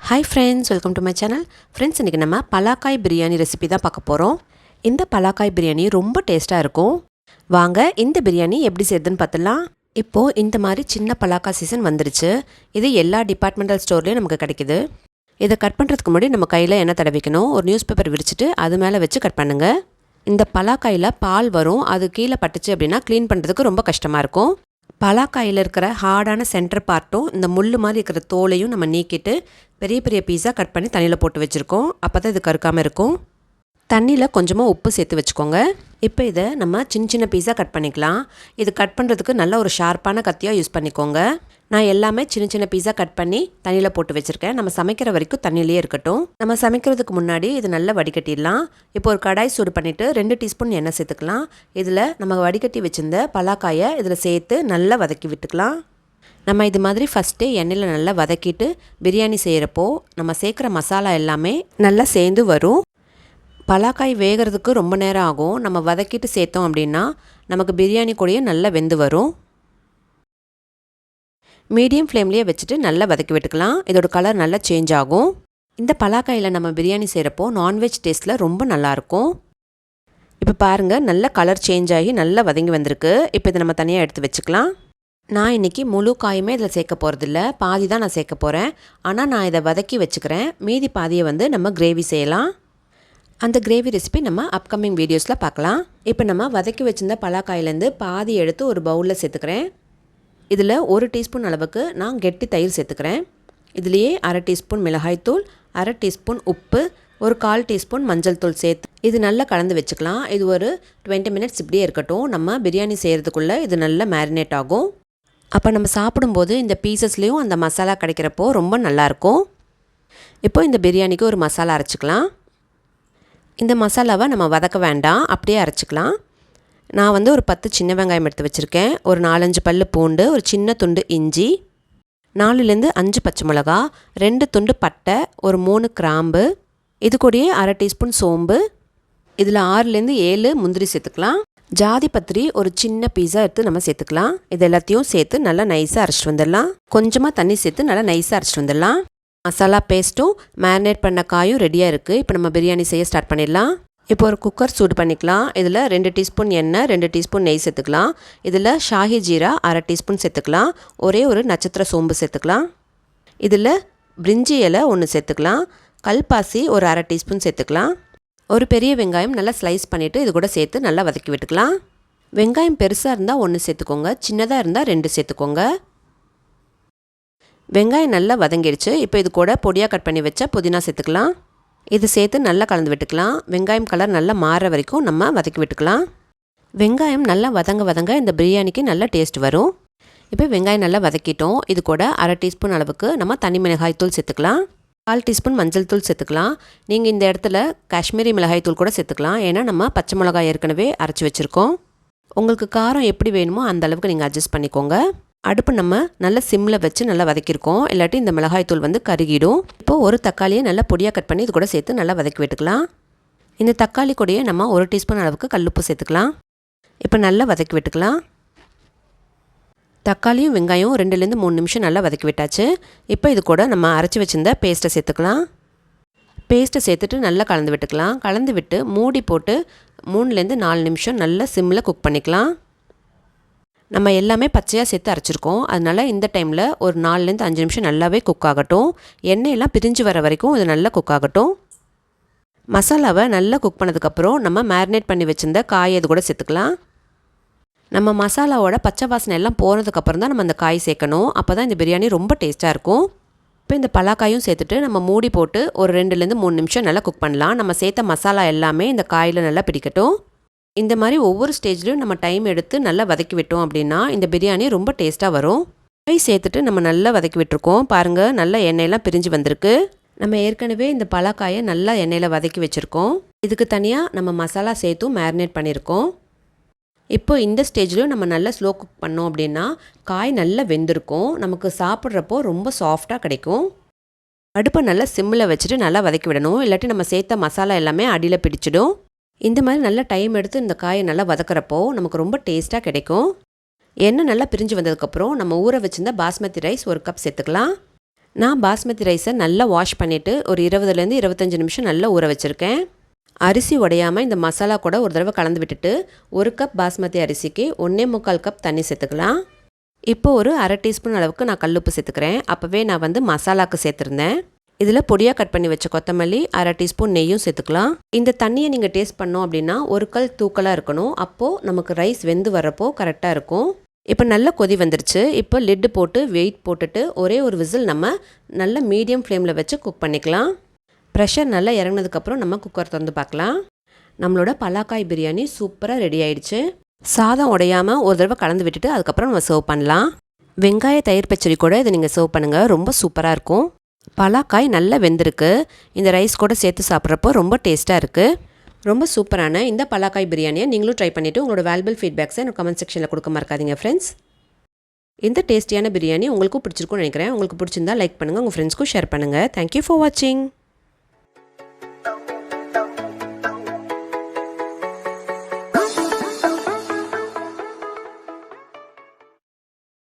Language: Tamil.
Hi friends, welcome to my channel. Friends, இன்றைக்கி நம்ம பலாக்காய் பிரியாணி ரெசிபி தான் பார்க்க போகிறோம். இந்த பலாக்காய் பிரியாணி ரொம்ப டேஸ்ட்டாக இருக்கும். வாங்க இந்த பிரியாணி எப்படி செய்யுதுன்னு பார்த்துலாம். இப்போது இந்த மாதிரி சின்ன பலாக்காய் சீசன் வந்துருச்சு. இது எல்லா டிபார்ட்மெண்டல் ஸ்டோர்லேயும் நமக்கு கிடைக்குது. இதை கட் பண்ணுறதுக்கு முன்னாடி நம்ம கையில் எண்ணெய் தடவிக்கணும். ஒரு நியூஸ் பேப்பர் விரிச்சிட்டு அது மேலே வச்சு கட் பண்ணுங்கள். இந்த பலாக்காயில் பால் வரும், அது கீழே பட்டுச்சு அப்படின்னா க்ளீன் பண்ணுறதுக்கு ரொம்ப கஷ்டமாக இருக்கும். பலாக்காயில் இருக்கிற ஹார்டான சென்டர் பார்ட்டும் இந்த முள் மாதிரி இருக்கிற தோலையும் நம்ம நீக்கிட்டு பெரிய பெரிய பீஸாக கட் பண்ணி தண்ணியில் போட்டு வச்சுருக்கோம். அப்போ தான் இது கருக்காமல் இருக்கும். தண்ணியில் கொஞ்சமாக உப்பு சேர்த்து வச்சுக்கோங்க. இப்போ இதை நம்ம சின்ன சின்ன பீஸாக கட் பண்ணிக்கலாம். இது கட் பண்ணுறதுக்கு நல்ல ஒரு ஷார்ப்பான கத்தியாக யூஸ் பண்ணிக்கோங்க. நான் எல்லாமே சின்ன சின்ன பீஸாக கட் பண்ணி தண்ணியில் போட்டு வச்சுருக்கேன். நம்ம சமைக்கிற வரைக்கும் தண்ணியிலே இருக்கட்டும். நம்ம சமைக்கிறதுக்கு முன்னாடி இது நல்லா வடிகட்டிடலாம். இப்போ ஒரு கடாய் சூடு பண்ணிவிட்டு 2 டீஸ்பூன் எண்ணெய் சேர்த்துக்கலாம். இதில் நம்ம வடிகட்டி வச்சுருந்த பலாக்காயை இதில் சேர்த்து நல்லா வதக்கி விட்டுக்கலாம். நம்ம இது மாதிரி ஃபஸ்ட்டே எண்ணெயில் நல்லா வதக்கிட்டு பிரியாணி செய்கிறப்போ நம்ம சேர்க்குற மசாலா எல்லாமே நல்லா சேர்ந்து வரும். பலாக்காய் வேகிறதுக்கு ரொம்ப நேரம் ஆகும். நம்ம வதக்கிட்டு சேர்த்தோம் அப்படின்னா நமக்கு பிரியாணி கூடயே நல்லா வெந்து வரும். மீடியம் ஃப்ளேம்லேயே வச்சுட்டு நல்லா வதக்கி விட்டுக்கலாம். இதோட கலர் நல்லா சேஞ்ச் ஆகும். இந்த பலாக்காயில் நம்ம பிரியாணி செய்கிறப்போ நான்வெஜ் டேஸ்ட்டில் ரொம்ப நல்லாயிருக்கும். இப்போ பாருங்கள், நல்ல கலர் சேஞ்ச் ஆகி நல்லா வதங்கி வந்திருக்கு. இப்போ இதை நம்ம தனியாக எடுத்து வச்சுக்கலாம். நான் இன்றைக்கி முழு காயுமே இதில் சேர்க்க போகிறதில்ல, பாதி தான் நான் சேர்க்க போகிறேன். ஆனால் நான் இதை வதக்கி வச்சுக்கிறேன். மீதி பாதியை நம்ம கிரேவி செய்யலாம். அந்த கிரேவி ரெசிபி நம்ம அப்கமிங் வீடியோஸில் பார்க்கலாம். இப்போ நம்ம வதக்கி வச்சுருந்த பலாக்காயிலேருந்து பாதி எடுத்து ஒரு பவுலில் சேர்த்துக்கிறேன். இதில் 1 டீஸ்பூன் அளவுக்கு நான் கெட்டி தயிர் சேர்த்துக்கிறேன். இதுலேயே 1/2 டீஸ்பூன் மிளகாய்த்தூள், 1/2 டீஸ்பூன் உப்பு, ஒரு 1/4 டீஸ்பூன் மஞ்சள் தூள் சேர்த்து இது நல்லா கலந்து வச்சுக்கலாம். இது ஒரு 20 மினிட்ஸ் இப்படியே இருக்கட்டும். நம்ம பிரியாணி செய்கிறதுக்குள்ளே இது நல்லா மேரினேட் ஆகும். அப்போ நம்ம சாப்பிடும்போது இந்த பீசஸ்லேயும் அந்த மசாலா கிடைக்கிறப்போ ரொம்ப நல்லாயிருக்கும். இப்போ இந்த பிரியாணிக்கு ஒரு மசாலா அரைச்சிக்கலாம். இந்த மசாலாவை நம்ம வதக்க வேண்டாம், அப்படியே அரைச்சிக்கலாம். நான் ஒரு 10 சின்ன வெங்காயம் எடுத்து வச்சுருக்கேன். ஒரு 4-5 பல்லு பூண்டு, ஒரு சின்ன துண்டு இஞ்சி, 4லேருந்து 5 பச்சை மிளகா, 2 துண்டு பட்டை, ஒரு 3 கிராம்பு, இது கூடயே 1/2 டீஸ்பூன் சோம்பு, இதில் 6லேருந்து 7 முந்திரி சேர்த்துக்கலாம். ஜாதி பத்திரி ஒரு சின்ன பீஸா எடுத்து நம்ம சேர்த்துக்கலாம். இது எல்லாத்தையும் சேர்த்து நல்லா நைஸாக அரைச்சிட்டு வந்துடலாம். கொஞ்சமாக தண்ணி சேர்த்து நல்லா நைஸாக அரைச்சிட்டு வந்துடலாம். மசாலா பேஸ்ட்டும் மேரினேட் பண்ண காயும் ரெடியாக இருக்குது. இப்போ நம்ம பிரியாணி செய்ய ஸ்டார்ட் பண்ணிடலாம். இப்போ ஒரு குக்கர் சூடு பண்ணிக்கலாம். இதில் 2 டீஸ்பூன் எண்ணெய், 2 டீஸ்பூன் நெய் சேர்த்துக்கலாம். இதில் ஷாஹி ஜீரா 1/2 டீஸ்பூன் சேர்த்துக்கலாம். ஒரே ஒரு நட்சத்திர சோம்பு சேர்த்துக்கலாம். இதில் பிரிஞ்சி இலை 1 சேர்த்துக்கலாம். கல்பாசி ஒரு 1/2 டீஸ்பூன் சேர்த்துக்கலாம். ஒரு பெரிய வெங்காயம் நல்லா ஸ்லைஸ் பண்ணிவிட்டு இது கூட சேர்த்து நல்லா வதக்கி விட்டுக்கலாம். வெங்காயம் பெருசாக இருந்தால் 1 சேர்த்துக்கோங்க, சின்னதாக இருந்தால் 2 சேர்த்துக்கோங்க. வெங்காயம் நல்லா வதங்கிடுச்சு. இப்போ இது கூட பொடியாக கட் பண்ணி வச்ச புதினா சேர்த்துக்கலாம். இது சேர்த்து நல்லா கலந்து விட்டுக்கலாம். வெங்காயம் கலர் நல்லா மாற வரைக்கும் நம்ம வதக்கி விட்டுக்கலாம். வெங்காயம் நல்லா வதங்க இந்த பிரியாணிக்கு நல்ல டேஸ்ட் வரும். இப்போ வெங்காயம் நல்லா வதக்கிட்டோம். இது கூட 1/2 டீஸ்பூன் அளவுக்கு நம்ம தனி மிளகாய் தூள் சேர்த்துக்கலாம். 1/4 டீஸ்பூன் மஞ்சள் தூள் சேர்த்துக்கலாம். நீங்கள் இந்த இடத்துல காஷ்மீரி மிளகாய் தூள் கூட சேர்த்துக்கலாம். ஏன்னா நம்ம பச்சை மிளகாய் ஏற்கனவே அரைச்சி வச்சுருக்கோம். உங்களுக்கு காரம் எப்படி வேணுமோ அந்த அளவுக்கு நீங்கள் அட்ஜஸ்ட் பண்ணிக்கோங்க. அடுப்பு நம்ம நல்லா சிம்மில் வச்சு நல்லா வதக்கியிருக்கோம், இல்லாட்டி இந்த மிளகாய் தூள் கருகிடும். இப்போது ஒரு தக்காளியை நல்லா பொடியாக கட் பண்ணி இது கூட சேர்த்து நல்லா வதக்கி விட்டுக்கலாம். இந்த தக்காளி கூடயே நம்ம 1 டீஸ்பூன் அளவுக்கு கல்லுப்பு சேர்த்துக்கலாம். இப்போ நல்லா வதக்கி விட்டுக்கலாம். தக்காளியும் வெங்காயம் 2லேருந்து 3 நிமிஷம் நல்லா வதக்கி விட்டாச்சு. இப்போ இது கூட நம்ம அரைச்சி வச்சுருந்த பேஸ்ட்டை சேர்த்துக்கலாம். பேஸ்ட்டை சேர்த்துட்டு நல்லா கலந்து விட்டுக்கலாம். கலந்து விட்டு மூடி போட்டு 3லேருந்து 4 நிமிஷம் நல்லா சிம்மில் குக் பண்ணிக்கலாம். நம்ம எல்லாமே பச்சையாக சேர்த்து அரைச்சிருக்கோம். அதனால் இந்த டைமில் ஒரு 4லேருந்து 5 நிமிஷம் நல்லாவே குக் ஆகட்டும். எண்ணெயெல்லாம் பிரிஞ்சு வர வரைக்கும் இது நல்லா குக் ஆகட்டும். மசாலாவை நல்லா குக் பண்ணதுக்கப்புறம் நம்ம மேரினேட் பண்ணி வச்சுருந்த காயை இது கூட சேர்த்துக்கலாம். நம்ம மசாலாவோட பச்சை வாசனை எல்லாம் போனதுக்கப்புறம் தான் நம்ம அந்த காய் சேர்க்கணும். அப்போ தான் இந்த பிரியாணி ரொம்ப டேஸ்ட்டாக இருக்கும். இப்போ இந்த பலாக்காயும் சேர்த்துட்டு நம்ம மூடி போட்டு ஒரு 2லேருந்து 3 நிமிஷம் நல்லா குக் பண்ணலாம். நம்ம சேர்த்த மசாலா எல்லாமே இந்த காயில் நல்லா பிடிக்கட்டும். இந்த மாதிரி ஒவ்வொரு ஸ்டேஜ்லையும் நம்ம டைம் எடுத்து நல்லா வதக்கி விட்டோம் அப்படின்னா இந்த பிரியாணி ரொம்ப டேஸ்ட்டாக வரும். காய் சேர்த்துட்டு நம்ம நல்லா வதக்கி விட்டுருக்கோம். பாருங்கள், நல்லா எண்ணெயெல்லாம் பிரிஞ்சு வந்திருக்கு. நம்ம ஏற்கனவே இந்த பலாக்காயை நல்லா எண்ணெயில் வதக்கி வச்சுருக்கோம். இதுக்கு தனியாக நம்ம மசாலா சேர்த்தும் மேரினேட் பண்ணியிருக்கோம். இப்போ இந்த ஸ்டேஜ்லையும் நம்ம நல்லா ஸ்லோ குக் பண்ணோம் அப்படின்னா காய் நல்லா வெந்திருக்கும். நமக்கு சாப்பிட்றப்போ ரொம்ப சாஃப்டாக கிடைக்கும். அடுப்பை நல்லா சிம்மில் வச்சுட்டு நல்லா வதக்கி விடணும், இல்லாட்டி நம்ம சேர்த்த மசாலா எல்லாமே அடியில் பிடிச்சிடும். இந்த மாதிரி நல்லா டைம் எடுத்து இந்த காயை நல்லா வதக்கிறப்போ நமக்கு ரொம்ப டேஸ்ட்டாக கிடைக்கும். எண்ணெய் நல்லா பிரிஞ்சு வந்ததுக்கப்புறம் நம்ம ஊற வச்சுருந்த பாஸ்மதி ரைஸ் 1 கப் சேர்த்துக்கலாம். நான் பாஸ்மதி ரைஸை நல்லா வாஷ் பண்ணிவிட்டு ஒரு 20லேருந்து 25 நிமிஷம் நல்லா ஊற வச்சுருக்கேன். அரிசி உடையாமல் இந்த மசாலா கூட ஒரு தடவை கலந்து விட்டுட்டு 1 கப் பாஸ்மதி அரிசிக்கு 1.25 கப் தண்ணி சேர்த்துக்கலாம். இப்போ ஒரு அரை டீஸ்பூன் அளவுக்கு நான் கல்லுப்பு சேர்த்துக்கிறேன். அப்போவே நான் வந்து மசாலாவுக்கு சேர்த்துருந்தேன். இதில் பொடியாக கட் பண்ணி வச்ச கொத்தமல்லி, அரை டீஸ்பூன் நெய்யும் சேர்த்துக்கலாம். இந்த தண்ணியை நீங்கள் டேஸ்ட் பண்ணோம் அப்படின்னா ஒரு கல் தூக்கலாக இருக்கணும். அப்போது நமக்கு ரைஸ் வெந்து வரப்போ கரெக்டாக இருக்கும். இப்போ நல்ல கொதி வந்துருச்சு. இப்போ லிட்டு போட்டு வெயிட் போட்டுட்டு ஒரே ஒரு விசில் நம்ம நல்ல மீடியம் ஃப்ளேமில் வச்சு குக் பண்ணிக்கலாம். ப்ரெஷர் நல்லா இறங்கினதுக்கப்புறம் நம்ம குக்கர் திறந்து பார்க்கலாம். நம்மளோட பலாக்காய் பிரியாணி சூப்பராக ரெடி ஆயிடுச்சு. சாதம் உடையாமல் ஒரு தடவை கலந்து விட்டுட்டு அதுக்கப்புறம் நம்ம சர்வ் பண்ணலாம். வெங்காய தயிர் பச்சடி கூட இதை நீங்கள் சர்வ் பண்ணுங்கள், ரொம்ப சூப்பராக இருக்கும். பலாக்காய் நல்லா வெந்திருக்கு. இந்த ரைஸ் கூட சேர்த்து சாப்பிட்றப்போ ரொம்ப டேஸ்ட்டாக இருக்குது. ரொம்ப சூப்பரான இந்த பலாக்காய் பிரியாணியை நீங்களும் ட்ரை பண்ணிவிட்டு உங்களோட வேல்யூபிள் ஃபீட்பேக்ஸை எனக்கு கமெண்ட் செக்ஷனில் கொடுக்க மறக்காதீங்க ஃப்ரெண்ட்ஸ். இந்த டேஸ்டியான பிரியாணி உங்களுக்கும் பிடிச்சிருக்கும்னு நினைக்கிறேன். உங்களுக்கு பிடிச்சிருந்தா லைக் பண்ணுங்கள், உங்கள் ஃப்ரெண்ட்ஸ்க்கும் ஷேர் பண்ணுங்கள். தேங்க்யூ ஃபார் வாட்சிங்.